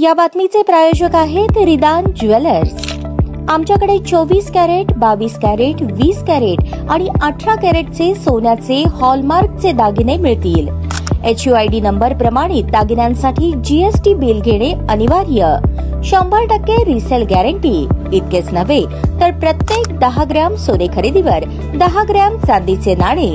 या बातमीचे प्रायोजक आहेत रिदान ज्वेलर्स। आमच्याकडे 24 कॅरेट, 22 कॅरेट, 20 कॅरेट आणि 18 कॅरेटचे सोन्याचे हॉलमार्कचे दागिने मिळतील। HUID नंबर प्रमाणित दागिन्यांसाठी GST बिल घेणे अनिवार्य। 100% रिसेल गॅरंटी। इतकेच नव्हे तर प्रत्येक 10 ग्रॅम सोने खरेदीवर 10 ग्रॅम चांदीचे नाणे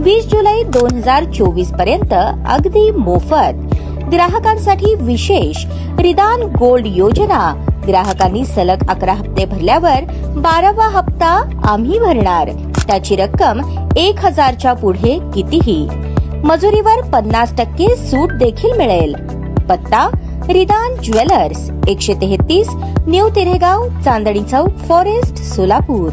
20 जुलै 2024 पर्यंत अगदी मोफत। ग्राहकांसाठी विशेष रिदान गोल्ड योजना। ग्राहकांनी सलग 11 हप्ते भरल्यावर 12वा हप्ता आम्ही भरणार। त्याची रक्कम 1000च्या पुढे कितीही। मजुरीवर 50% सूट देखील मिळेल। पत्ता रिदान jewellers, 133 new तिरेगाव, Chandni Chowk, forest, Solapur.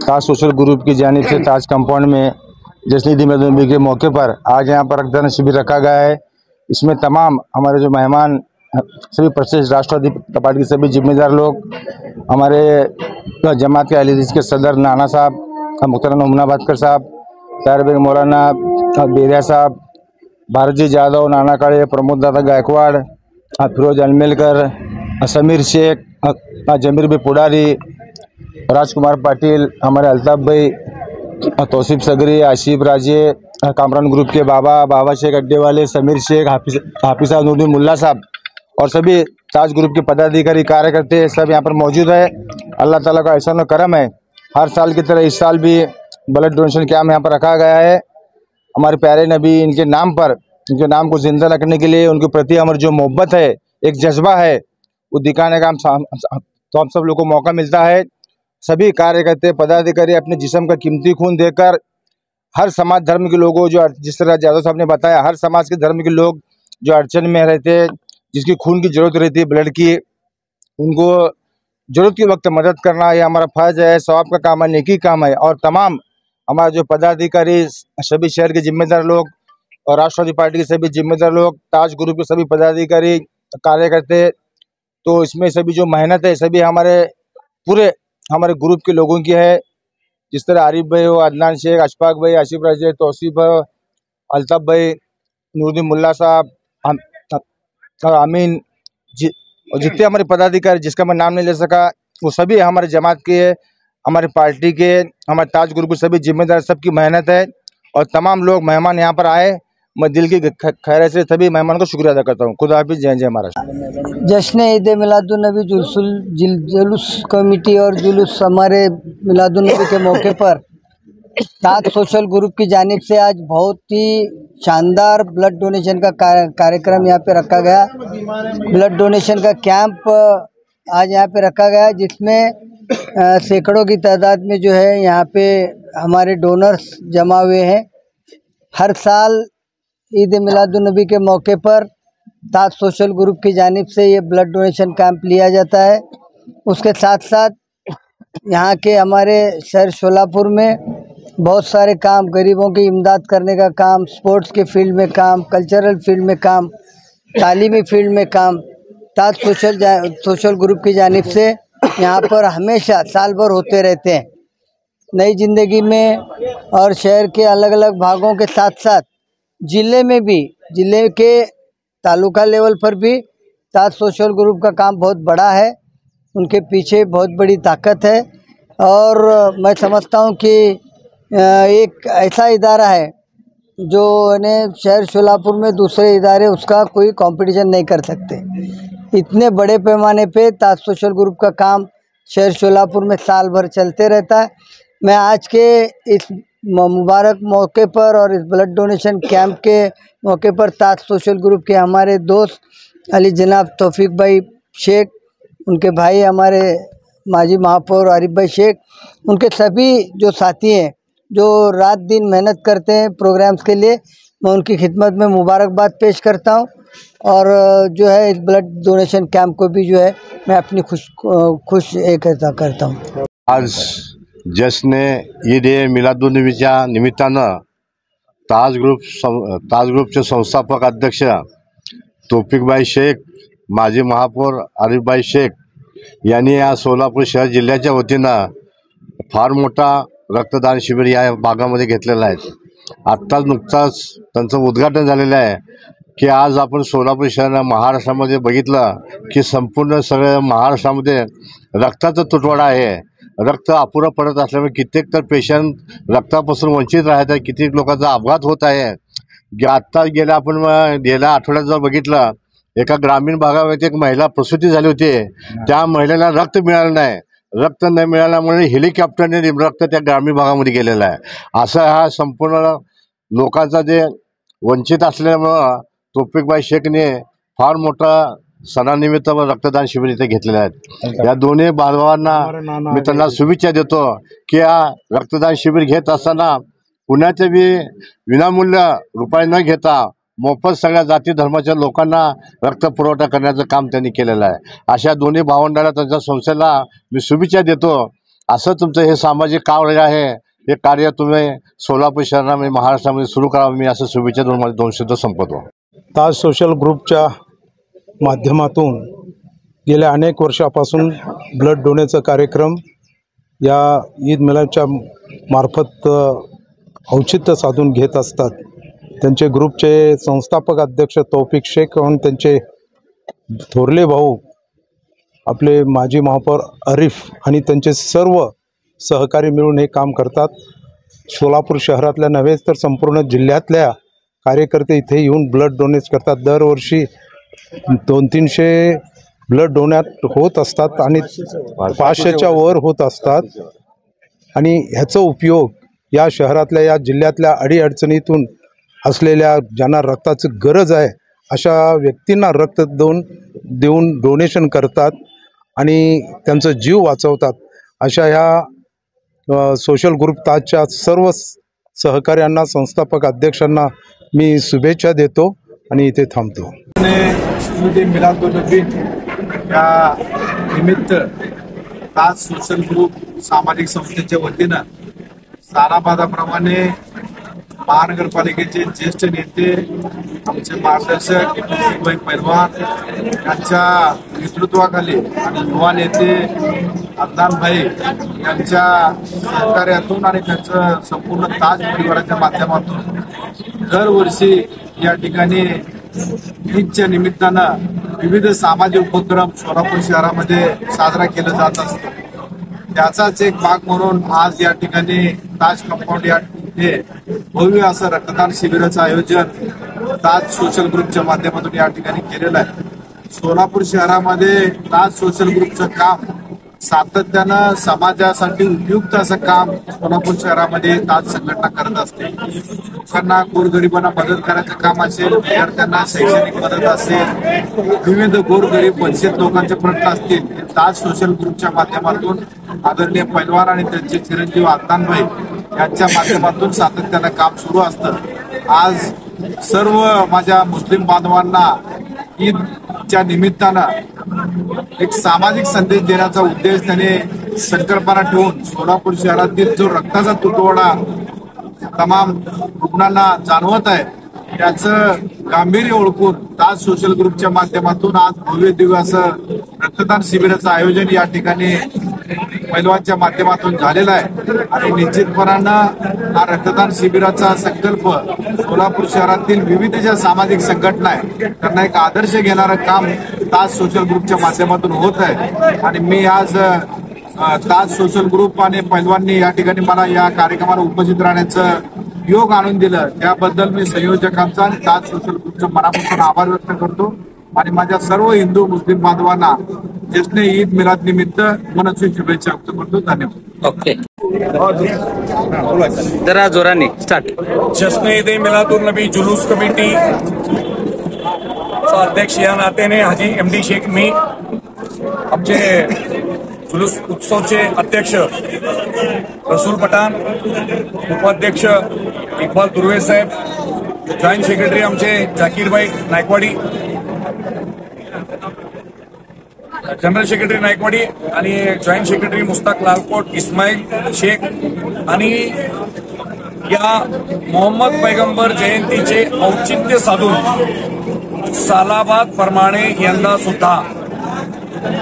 ताज सोशल ग्रुप की जानिब से ताज कंपाउंड में जश्न ईद मिलाद नबी के मौके पर आज यहाँ पर रक्तदान शिविर रखा गया है। इसमें तमाम हमारे जो मेहमान सभी प्रतिष्ठित राष्ट्रवादी पार्टी के सभी जिम्मेदार लोग, हमारे जमात के अहले हदीस के सदर नाना साहब, मुख्तार मुमनाबादकर साहब, ताहिर बेग मौलाना बेरिया साहब, भारतजी जाधव, नाना काड़े, प्रमोद दादा गायकवाड़, फिरोज अलमेलकर, समीर शेख, जमीर भाई पुडारी, राजकुमार पाटिल, हमारे अल्ताफ भाई, तौसीफ सगरी, आशिफ राजे, कामरान ग्रुप के बाबा शेख अड्डे वाले, समीर शेख, हाफिज साहब, नूरुद्दीन मुल्ला साहब और सभी ताज ग्रुप के पदाधिकारी कार्यकर्ते सब यहाँ पर मौजूद है। अल्लाह ताला का एहसान और करम है। हर साल की तरह इस साल भी ब्लड डोनेशन कैंप यहाँ पर रखा गया है। हमारे प्यारे नबी इनके नाम पर, इनके नाम को जिंदा रखने के लिए उनके प्रति हमारी जो मोहब्बत है, एक जज्बा है, वो दिखाने का हम सब लोग को मौका मिलता है। सभी कार्यकर्ते पदाधिकारी अपने जिस्म का कीमती खून देकर हर समाज धर्म के लोगों, जो जिस तरह जादव साहब ने बताया, हर समाज के धर्म के लोग जो अड़चन में रहते, जिसकी खून की जरूरत रहती है, ब्लड की, उनको जरूरत के वक्त मदद करना ये हमारा फर्ज है, सवाब का काम है, नेकी काम है। और तमाम हमारे जो पदाधिकारी, सभी शहर के जिम्मेदार लोग और राष्ट्रवादी पार्टी के सभी जिम्मेदार लोग, ताज ग्रुप के सभी पदाधिकारी कार्यकर्ते, तो इसमें सभी जो मेहनत है सभी पूरे हमारे ग्रुप के लोगों की है। जिस तरह आरिफ भाई हो, अदनान शेख, अशफाक भाई, आशिफ राजे, तौसीफ, अल्ताफ भाई, नूरुद्दीन मुल्ला साहब और अमीन और जितने हमारे पदाधिकारी जिसका मैं नाम नहीं ले सका, वो सभी हमारे जमात के, हमारे पार्टी के, हमारे ताज ग्रुप के सभी जिम्मेदार, सबकी मेहनत है। और तमाम लोग मेहमान यहाँ पर आए, मैं दिल की खैर से सभी मेहमान को शुक्रिया अदा करता हूँ। खुदा हाफिज़, जय जय महाराष्ट्र। जश्न ईद मिलादुन्नबी जुलूस कमेटी और जुलूस हमारे मिलादुन्नबी के मौके पर ताज सोशल ग्रुप की जानिब से आज बहुत ही शानदार ब्लड डोनेशन का कार्यक्रम यहाँ पे रखा गया। ब्लड डोनेशन का कैंप आज यहाँ पे रखा गया, जिसमें सैकड़ों की तादाद में जो है यहाँ पे हमारे डोनर्स जमा हुए हैं। हर साल ईद मिलादुन्नबी के मौके पर ताज सोशल ग्रुप की जानिब से ये ब्लड डोनेशन कैंप लिया जाता है। उसके साथ साथ यहाँ के हमारे शहर शोलापुर में बहुत सारे काम, गरीबों की इमदाद करने का काम, स्पोर्ट्स के फील्ड में काम, कल्चरल फील्ड में काम, तालीमी फील्ड में काम, ताज सोशल ग्रुप की जानिब से यहाँ पर हमेशा साल भर होते रहते हैं। नई ज़िंदगी में और शहर के अलग अलग भागों के साथ साथ ज़िले में भी, ज़िले के तालुका लेवल पर भी ताज सोशल ग्रुप का काम बहुत बड़ा है। उनके पीछे बहुत बड़ी ताकत है और मैं समझता हूँ कि एक ऐसा इदारा है जो शहर शोलापुर में दूसरे इदारे उसका कोई कंपटीशन नहीं कर सकते। इतने बड़े पैमाने पे ताज सोशल ग्रुप का काम शहर शोलापुर में साल भर चलते रहता है। मैं आज के इस मुबारक मौके पर और इस ब्लड डोनेशन कैंप के मौके पर ताज सोशल ग्रुप के हमारे दोस्त अली जनाब तौफीक भाई शेख, उनके भाई हमारे माजी महापौर आरिफ भाई शेख, उनके सभी जो साथी हैं जो रात दिन मेहनत करते हैं प्रोग्राम्स के लिए, मैं उनकी खिदमत में मुबारकबाद पेश करता हूं। और जो है इस ब्लड डोनेशन कैंप को भी जो है मैं अपनी खुश एक ऐसा करता हूं। आज जश्न ईद मिलादुन्नबीच्या निमित्तानं ताज ग्रुपचे संस्थापक अध्यक्ष तौफिकभाई शेख, माजी महापौर आरिफभाई शेख यांनी या सोलापूर शहर जिल्ह्याच्या वतीनं फार मोठा रक्तदान शिबिर या भागामध्ये घेतलेलं आहे। आत्ताच नुकताच त्यांचं उद्घाटन झालेलं आहे की आज आपण सोलापूर शहर महाराष्ट्रामध्ये बघितलं की संपूर्ण सगळ्या महाराष्ट्रामध्ये रक्ताचा तुटवडा आहे। रक्त अपुरं पडत असल्यामुळे कित्येक तर पेशंट रक्तापासून वंचित राहत आहे, कित्येक लोकांचा अपघात होत आहे। आत्ता गेल्या आठवड्यात जर बघितलं, एका ग्रामीण भागामध्ये एक महिला प्रसूती झाली होती, त्या महिलेला रक्त मिळालं नाही। रक्त न मिळाल्यामुळे हेलिकॉप्टरने रक्त त्या ग्रामीण भागामध्ये गेलेलं आहे। असा हा संपूर्ण लोकांचा जे वंचित असल्यामुळं तौफिकभाई शेखने फार मोठा सणानिमित्त रक्तदान शिबिर इथे घेतलेले आहेत। या दोन्ही बांधवांना मी त्यांना शुभेच्छा देतो की या रक्तदान शिबिर घेत असताना कुणाचे बी विनामूल्य रुपये न घेता मोफत सगळ्या जाती धर्माच्या लोकांना रक्त पुरवठा करण्याचं काम त्यांनी केलेलं आहे। अशा दोन्ही भावंडांना, त्यांच्या संस्थेला मी शुभेच्छा देतो असं तुमचं हे सामाजिक कार्य आहे, हे कार्य तुम्ही सोलापूर शहरामध्ये महाराष्ट्रामध्ये सुरू करावं, मी असं शुभेच्छा देऊन माझे 2 शब्द संपवतो. ताज सोशल ग्रुपच्या माध्यमातून गेल्या अनेक वर्षापासून ब्लड डोनेटचा कार्यक्रम या ईद मिलादच्या मार्फत औचित्य साधून घेत असतात. त्यांचे ग्रुपचे संस्थापक अध्यक्ष तौफिक शेख आणि त्यांचे थोरले भाऊ आपले माजी महापौर आरिफ आणि त्यांचे सर्व सहकारी मिळून हे काम करतात. सोलापूर शहरातल्या नव्हे तर संपूर्ण जिल्ह्यातल्या कार्यकर्ते इथे येऊन ब्लड डोनेट करतात. दरवर्षी 200-300 ब्लड डोनेट होत असतात आणि 500च्या वर होत असतात. आणि ह्याचा उपयोग या शहरातल्या या जिल्ह्यातल्या अडीअडचणीतून असलेल्या ज्यांना रक्ताची गरज आहे अशा व्यक्तींना रक्त देऊन डोनेशन करतात आणि त्यांचा जीव वाचवतात. अशा ह्या सोशल ग्रुप ताजच्या सर्व सहकार्यांना, संस्थापक अध्यक्षांना मी शुभेच्छा देतो आणि इथे थांबतो. ईद मिलादुन्नबी या निमित्त ताज सोशल ग्रुप सामाजिक संस्थेच्या वतीनं साराबादाप्रमाणे महानगरपालिकेचे ज्येष्ठ नेते आमचे मार्गदर्शक भाई पैलवान यांच्या नेतृत्वाखाली आणि युवा नेते अद्नानभाई यांच्या सहकार्यातून आणि त्यांचं संपूर्ण ताज परिवाराच्या माध्यमातून दरवर्षी या ठिकाणी ईदच्या निमित्तानं विविध सामाजिक उपक्रम सोलापूर शहरामध्ये साजरा केला जात असतो. त्याचाच एक भाग म्हणून आज या ठिकाणी ताज कंपाऊंड या भव्य असं रक्तदान शिबिराचं आयोजन ताज सोशल ग्रुपच्या माध्यमातून या ठिकाणी केलेलं आहे. सोलापूर शहरामध्ये ताज सोशल ग्रुपचं काम सातत्यानं समाजासाठी उपयुक्त असं काम सोलापूर शहरामध्ये ताज संघटना करत असते. लोकांना गोरगरिबांना मदत करायचं काम असेल, विद्यार्थ्यांना शैक्षणिक मदत असेल, विविध गोरगरीब वंचित लोकांचे प्रश्न असतील, ताज सोशल ग्रुपच्या माध्यमातून आदरणीय पैलवान आणि त्यांचे चिरंजीव अद्नानभाई यांच्या माध्यमातून सातत्यानं काम सुरू असतं. आज सर्व माझ्या मुस्लिम बांधवांना ईदच्या निमित्तानं एक सामाजिक संदेश देण्याचा उद्देश त्याने संकल्पना ठेवून सोलापूर शहरातील जो रक्ताचा तुटवडा तमाम रुग्णांना जाणवत आहे त्याचं गांभीर्य ओळखून ताज सोशल ग्रुपच्या माध्यमातून आज भव्य दिव्य असं रक्तदान शिबिराचं आयोजन या ठिकाणी पैलवानच्या माध्यमातून झालेला आहे. आणि निश्चितपणानं हा रक्तदान शिबिराचा संकल्प सोलापूर शहरातील विविध ज्या सामाजिक संघटना आहे त्यांना एक आदर्श घेणारं काम ताज सोशल ग्रुपच्या माध्यमातून होत आहे. आणि मी आज ताज सोशल ग्रुप आणि पैलवाननी या ठिकाणी मला या कार्यक्रमाला उपस्थित राहण्याचं योग आणून दिलं त्याबद्दल मी संयोजकांचा आणि ताज सोशल ग्रुपचा मनापासून आभार व्यक्त करतो. आणि माझ्या सर्व हिंदू मुस्लिम बांधवांना जश्न ईद मिलाद निमित्त मनस्वी शुभेच्छा व्यक्त करतो. धन्यवाद. ओके, जरा जोराने स्टार्ट. जश्न ईद मिलादुन्नबी जुलूस कमिटी अध्यक्ष या नात्याने हाजी MD शेख मी, आमचे जुलूस उत्सवचे अध्यक्ष रसूल पठाण, उपाध्यक्ष इक्बाल दुर्वे साहेब, जॉईंट सेक्रेटरी आमचे जाकीरभाई नायकवाडी, जनरल सेक्रेटरी नायकवाडी आणि जॉईंट सेक्रेटरी मुस्ताक लालकोट, इस्माईल शेख आणि या मोहम्मद पैगंबर जयंतीचे औचित्य साधून सालाबाद प्रमाणे यंदा सुद्धा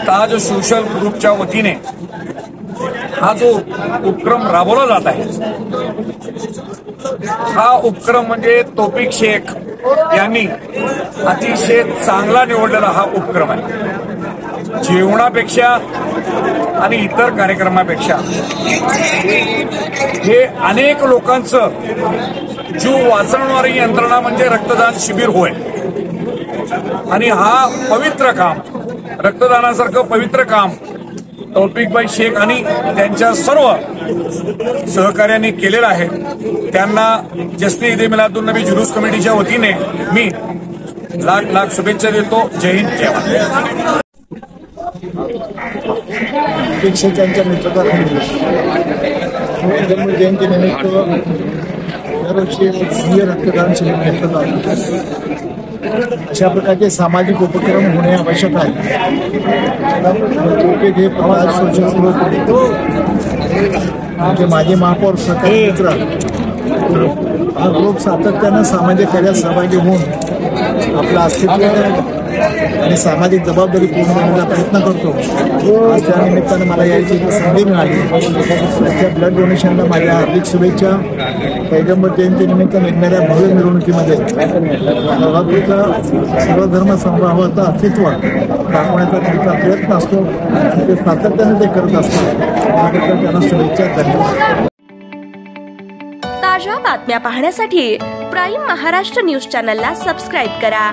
ताज सोशल ग्रुपच्या वतीने हा जो उपक्रम राबवला जात आहे हा उपक्रम म्हणजे तौफिक शेख यांनी अतिशय चांगला निवडलेला हा उपक्रम आहे. जेवणापेक्षा आणि इतर कार्यक्रमापेक्षा हे अनेक लोकांचं जीव वाचवणारी यंत्रणा म्हणजे रक्तदान शिबिर होय. आणि हा पवित्र काम, रक्तदानासारखं पवित्र काम तौफिकभाई शेख आणि त्यांच्या सर्व सहकार्यांनी केलेलं आहे. त्यांना जश्न ईद मिलादुन्नबी जुलूस कमिटीच्या वतीने मी लाख लाख शुभेच्छा देतो. जय हिंद, जय भारत. शिक्षकांच्या नेतृत्वाखाली जयंतीनिमित्त दरवर्षी भव्य रक्तदान शिबिर घेतलं जातं. अशा प्रकारचे सामाजिक उपक्रम होणे आवश्यक आहे. हे प्रवास सोशल ग्रुप म्हणजे माझे महापौर सहकारी मित्र हा ग्रुप सातत्यानं सामाजिक कार्यात सहभागी होऊन आपलं अस्तित्व आणि सामाजिक जबाबदारी पूर्ण करण्याचा प्रयत्न करतो. आज त्यानिमित्तानं मला यायची संधी मिळाली. त्याच्या ब्लड डोनेशनला माझ्या हार्दिक शुभेच्छा. पैगंबर जयंतीनिमित्त निघणाऱ्या भव्य मिरवणुकीमध्ये सोलापूरचा सर्वधर्म समभावाचं अस्तित्व दाखवण्याचा त्यांचा प्रयत्न असतो. ते सातत्याने ते करत असतात. त्याबद्दल त्यांना शुभेच्छा. धन्यवाद. ताज्या बातम्या पाहण्यासाठी प्राईम महाराष्ट्र न्यूज चॅनलला सबस्क्राईब करा.